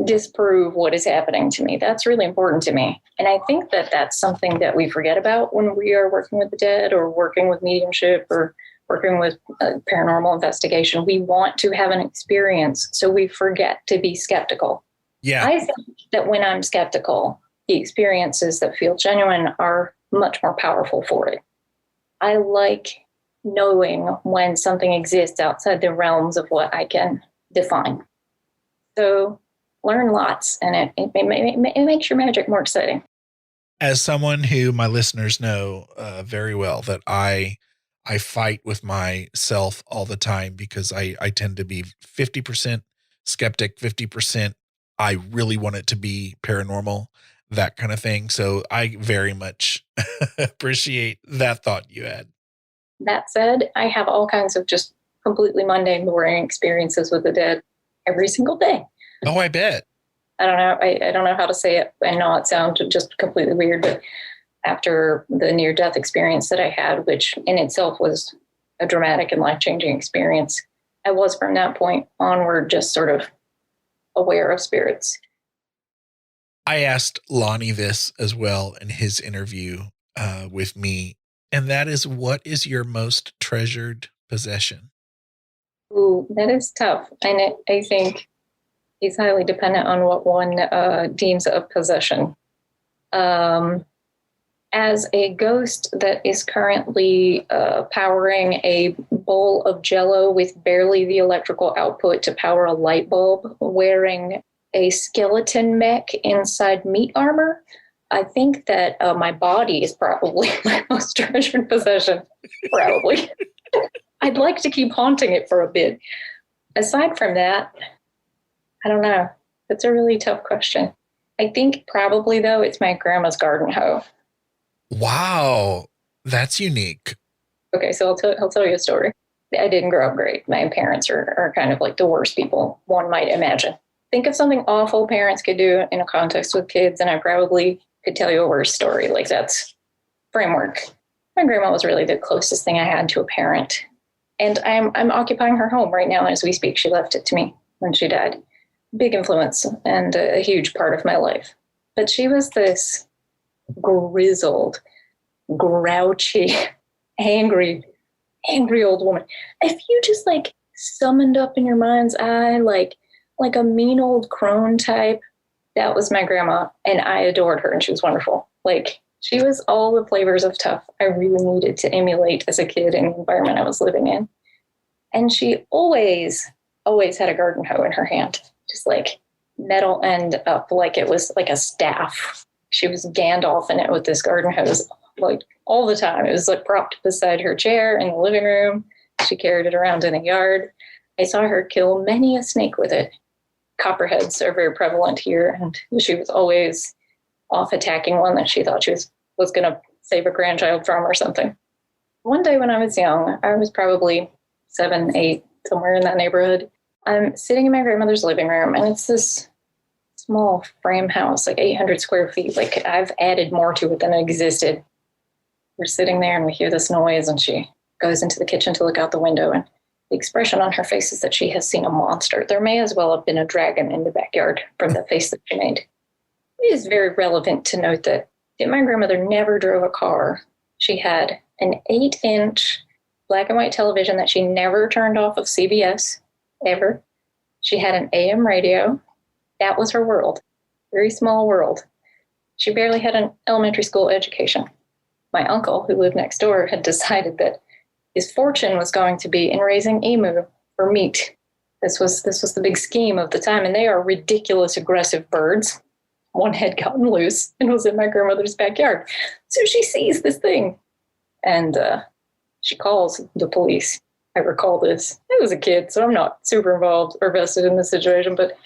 disprove what is happening to me? That's really important to me. And I think that that's something that we forget about when we are working with the dead or working with mediumship or working with paranormal investigation. We want to have an experience, so we forget to be skeptical. Yeah. I think that when I'm skeptical, the experiences that feel genuine are much more powerful for it. I like knowing when something exists outside the realms of what I can define. So learn lots, and it makes your magic more exciting. As someone who my listeners know very well, that I fight with myself all the time because I tend to be 50% skeptic, 50% I really want it to be paranormal, that kind of thing. So I very much appreciate that thought you had. That said, I have all kinds of just completely mundane, boring experiences with the dead every single day. Oh, I bet. I don't know. I don't know how to say it. I know it sounds just completely weird, but after the near-death experience that I had, which in itself was a dramatic and life-changing experience, I was from that point onward just sort of aware of spirits. I asked Lonnie this as well in his interview with me, and that is, what is your most treasured possession? Ooh, that is tough. And I think it's highly dependent on what one deems a possession. As a ghost that is currently powering a bowl of Jell-O with barely the electrical output to power a light bulb, wearing a skeleton mech inside meat armor, I think that my body is probably my most treasured possession. Probably. I'd like to keep haunting it for a bit. Aside from that, I don't know. That's a really tough question. I think probably, though, it's my grandma's garden hoe. Wow, that's unique. Okay, so I'll tell you a story. I didn't grow up great. My parents are kind of like the worst people one might imagine. Think of something awful parents could do in a context with kids, and I probably could tell you a worse story. Like, that's framework. My grandma was really the closest thing I had to a parent. And I'm occupying her home right now as we speak. She left it to me when she died. Big influence and a huge part of my life. But she was this grizzled, grouchy, angry old woman. If you just like summoned up in your mind's eye like a mean old crone type, that was my grandma, and I adored her, and she was wonderful. Like, she was all the flavors of tough I really needed to emulate as a kid in the environment I was living in. And she always had a garden hoe in her hand, just like metal end up like it was like a staff. She was Gandalfing it with this garden hose like all the time. It was like propped beside her chair in the living room. She carried it around in the yard. I saw her kill many a snake with it. Copperheads are very prevalent here, and she was always off attacking one that she thought she was going to save a grandchild from or something. One day when I was young, I was probably 7, 8, somewhere in that neighborhood. I'm sitting in my grandmother's living room, and it's this small frame house, like 800 square feet. Like, I've added more to it than existed. We're sitting there, and we hear this noise, and she goes into the kitchen to look out the window, and the expression on her face is that she has seen a monster. There may as well have been a dragon in the backyard from the face that she made. It is very relevant to note that my grandmother never drove a car. She had an 8-inch black and white television that she never turned off of CBS, ever. She had an AM radio. That was her world. Very small world. She barely had an elementary school education. My uncle, who lived next door, had decided that his fortune was going to be in raising emu for meat. This was the big scheme of the time, and they are ridiculous, aggressive birds. One had gotten loose and was in my grandmother's backyard. So she sees this thing, and she calls the police. I recall this. I was a kid, so I'm not super involved or vested in the situation, but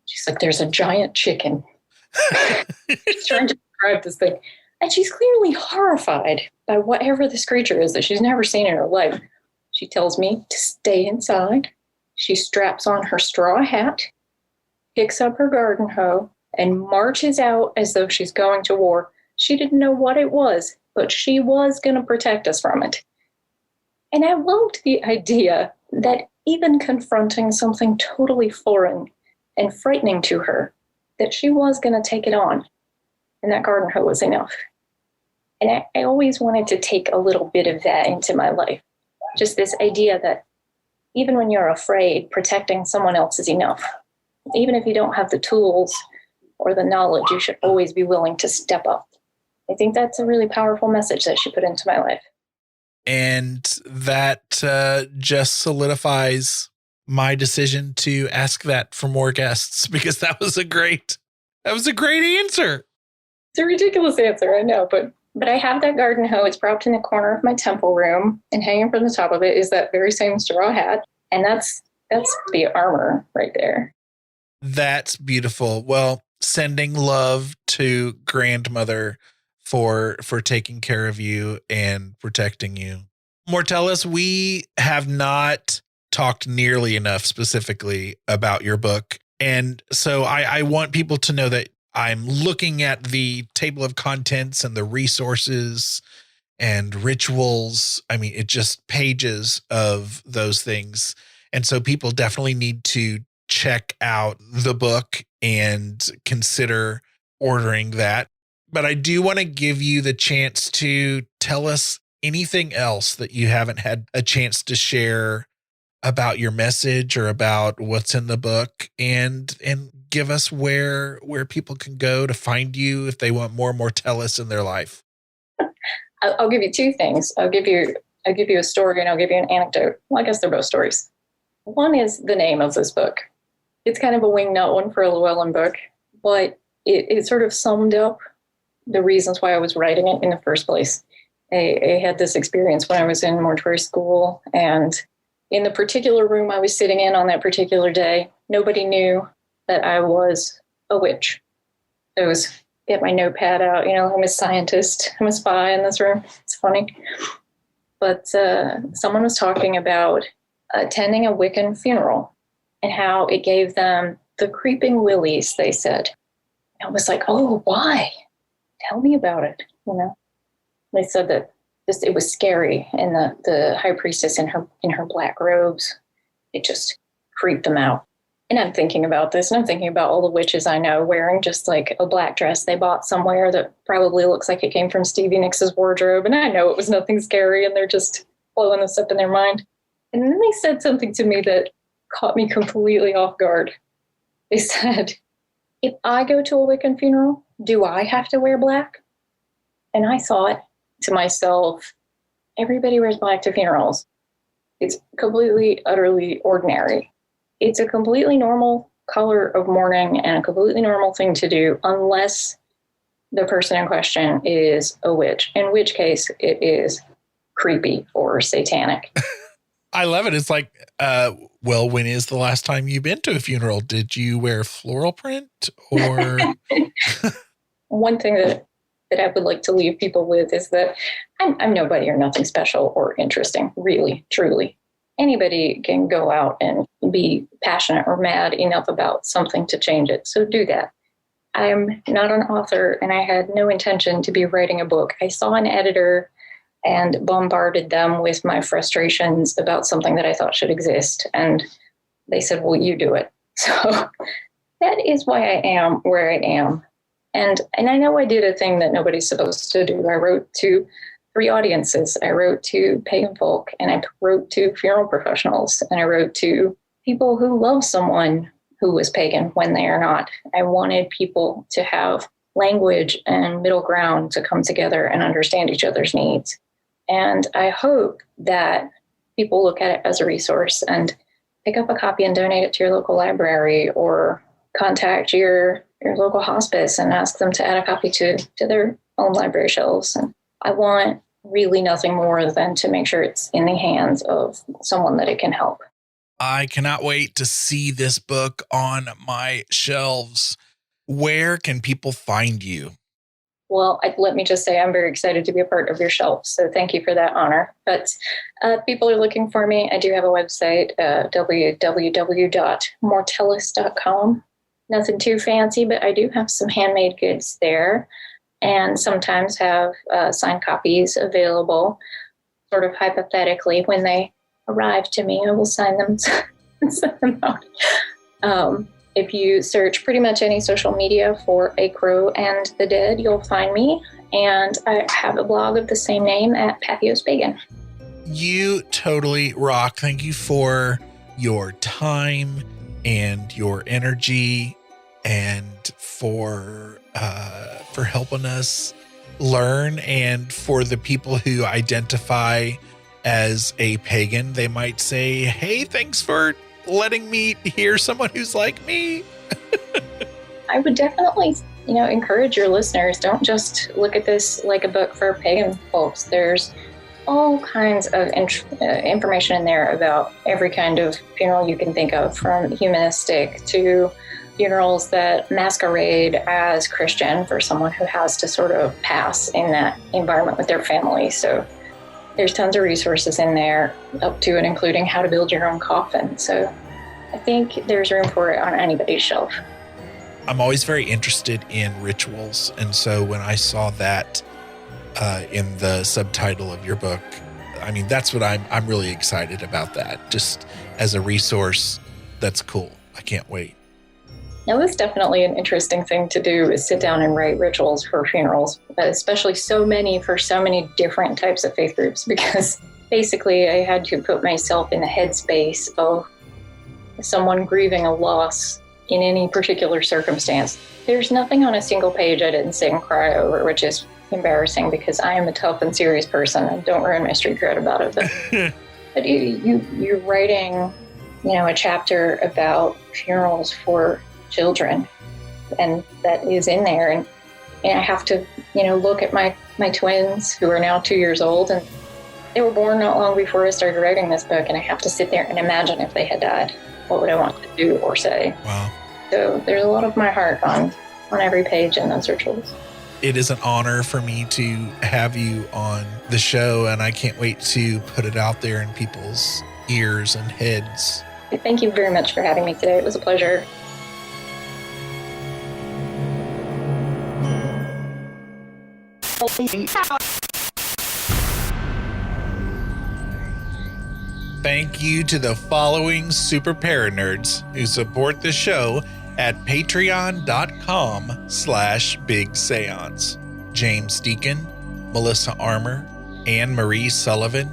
she's like, there's a giant chicken. She's trying to describe this thing. And she's clearly horrified by whatever this creature is that she's never seen in her life. She tells me to stay inside. She straps on her straw hat, picks up her garden hoe, and marches out as though she's going to war. She didn't know what it was, but she was going to protect us from it. And I loved the idea that even confronting something totally foreign and frightening to her, that she was going to take it on. And that garden hoe was enough. And I always wanted to take a little bit of that into my life. Just this idea that even when you're afraid, protecting someone else is enough. Even if you don't have the tools or the knowledge, you should always be willing to step up. I think that's a really powerful message that she put into my life. And that just solidifies my decision to ask that for more guests, because that was a great answer. It's a ridiculous answer, I know, but I have that garden hoe. It's propped in the corner of my temple room, and hanging from the top of it is that very same straw hat. And that's the armor right there. That's beautiful. Well, sending love to grandmother for taking care of you and protecting you. Mortellus, we have not talked nearly enough specifically about your book. And so I want people to know that I'm looking at the table of contents and the resources and rituals. I mean, it just pages of those things. And so people definitely need to check out the book and consider ordering that. But I do want to give you the chance to tell us anything else that you haven't had a chance to share about your message or about what's in the book, and give us where people can go to find you if they want more Mortellus in their life. I'll give you two things. I'll give you a story, and I'll give you an anecdote. Well, I guess they're both stories. One is the name of this book. It's kind of a wingnut one for a Llewellyn book, but it sort of summed up the reasons why I was writing it in the first place. I had this experience when I was in mortuary school, and in the particular room I was sitting in on that particular day, nobody knew that I was a witch. I was get my notepad out. I'm a scientist. I'm a spy in this room. It's funny. But someone was talking about attending a Wiccan funeral and how it gave them the creeping willies, they said. I was like, oh, why? Tell me about it. They said that it was scary, and the high priestess in her black robes, it just creeped them out. And I'm thinking about this, and I'm thinking about all the witches I know wearing just like a black dress they bought somewhere that probably looks like it came from Stevie Nicks' wardrobe. And I know it was nothing scary, and they're just blowing this up in their mind. And then they said something to me that caught me completely off guard. They said, if I go to a Wiccan funeral, do I have to wear black? And I thought to myself, everybody wears black to funerals. It's completely, utterly ordinary. It's a completely normal color of mourning and a completely normal thing to do unless the person in question is a witch, in which case it is creepy or satanic. I love it. It's like, well, when is the last time you've been to a funeral? Did you wear floral print or? One thing that I would like to leave people with is that I'm nobody or nothing special or interesting, really, truly. Anybody can go out and be passionate or mad enough about something to change it. So do that. I'm not an author, and I had no intention to be writing a book. I saw an editor and bombarded them with my frustrations about something that I thought should exist. And they said, well, you do it. So that is why I am where I am. And I know I did a thing that nobody's supposed to do. I wrote to 3 audiences. I wrote to pagan folk, and I wrote to funeral professionals, and I wrote to people who love someone who was pagan when they are not. I wanted people to have language and middle ground to come together and understand each other's needs. And I hope that people look at it as a resource and pick up a copy and donate it to your local library, or contact your local hospice and ask them to add a copy to their own library shelves. And I want really nothing more than to make sure it's in the hands of someone that it can help. I cannot wait to see this book on my shelves. Where can people find you? Well, let me just say I'm very excited to be a part of your shelf. So thank you for that honor. But people are looking for me. I do have a website, www.mortellus.com. Nothing too fancy, but I do have some handmade goods there, and sometimes have signed copies available, sort of hypothetically. When they arrive to me, I will sign them and send them out. If you search pretty much any social media for A Crow and the Dead, you'll find me. And I have a blog of the same name at Pathos Pagan. You totally rock. Thank you for your time and your energy, and for helping us learn. And for the people who identify as a pagan, they might say, hey, thanks for letting me hear someone who's like me. I would definitely, encourage your listeners. Don't just look at this like a book for pagan folks. There's all kinds of information in there about every kind of funeral you can think of, from humanistic to funerals that masquerade as Christian for someone who has to sort of pass in that environment with their family. So there's tons of resources in there, up to and including how to build your own coffin. So I think there's room for it on anybody's shelf. I'm always very interested in rituals. And so when I saw that in the subtitle of your book, I mean, that's what I'm really excited about, that. Just as a resource, that's cool. I can't wait. Now, that's definitely an interesting thing to do, is sit down and write rituals for funerals, especially so many different types of faith groups, because basically I had to put myself in the headspace of someone grieving a loss in any particular circumstance. There's nothing on a single page I didn't sit and cry over, which is embarrassing because I am a tough and serious person, and don't ruin my street cred about it. But you're writing, a chapter about funerals for children, and that is in there. And I have to, look at my twins, who are now 2 years old, and they were born not long before I started writing this book. And I have to sit there and imagine, if they had died, what would I want to do or say? Wow. So there's a lot of my heart on on every page in those rituals. It is an honor for me to have you on the show, and I can't wait to put it out there in people's ears and heads. Thank you very much for having me today. It was a pleasure. Thank you to the following super paranerds who support the show at patreon.com/Big Seance. James Deacon, Melissa Armour, Anne Marie Sullivan,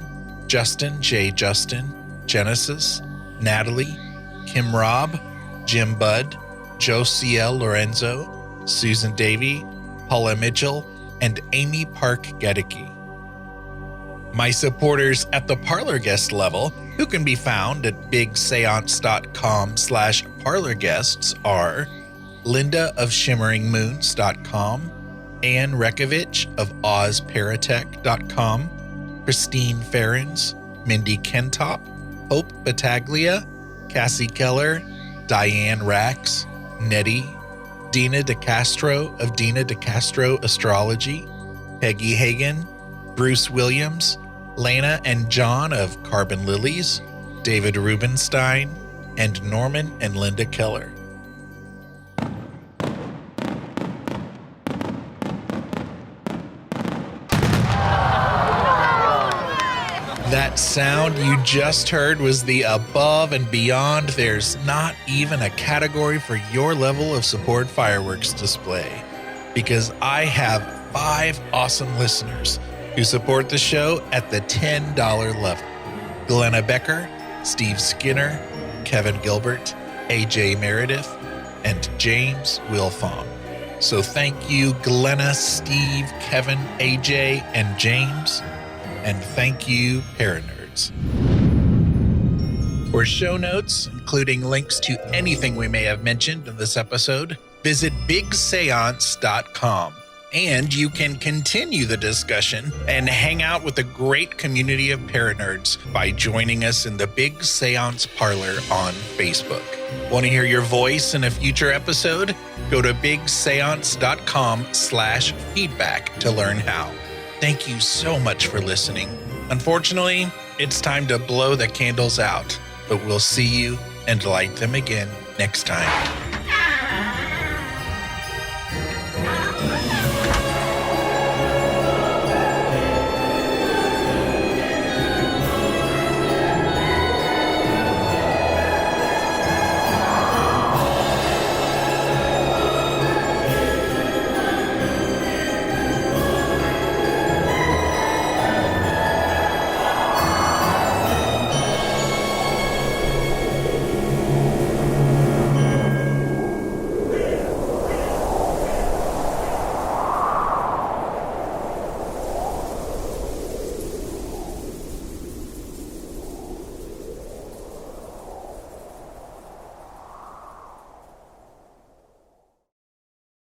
Justin J. Justin, Genesis, Natalie, Kim Robb, Jim Budd, Josiel Lorenzo, Susan Davey, Paula Mitchell, and Amy Park Gedicke. My supporters at the Parlor guest level, who can be found at bigseance.com/Parlor guests, are Linda of ShimmeringMoons.com, Anne Rekovich of OzParatech.com, Christine Ferrens, Mindy Kentop, Hope Battaglia, Cassie Keller, Diane Rax, Nettie, Dina DeCastro of Dina DeCastro Astrology, Peggy Hagan, Bruce Williams, Lena and John of Carbon Lilies, David Rubenstein, and Norman and Linda Keller. That sound you just heard was the above and beyond. There's not even a category for your level of support fireworks display, because I have 5 awesome listeners who support the show at the $10 level. Glenna Becker, Steve Skinner, Kevin Gilbert, AJ Meredith, and James Wilfong. So thank you, Glenna, Steve, Kevin, AJ, and James. And thank you, Paranerds. For show notes, including links to anything we may have mentioned in this episode, visit bigseance.com. And you can continue the discussion and hang out with a great community of Paranerds by joining us in the Big Seance Parlor on Facebook. Want to hear your voice in a future episode? Go to bigseance.com/feedback to learn how. Thank you so much for listening. Unfortunately, it's time to blow the candles out, but we'll see you and light them again next time.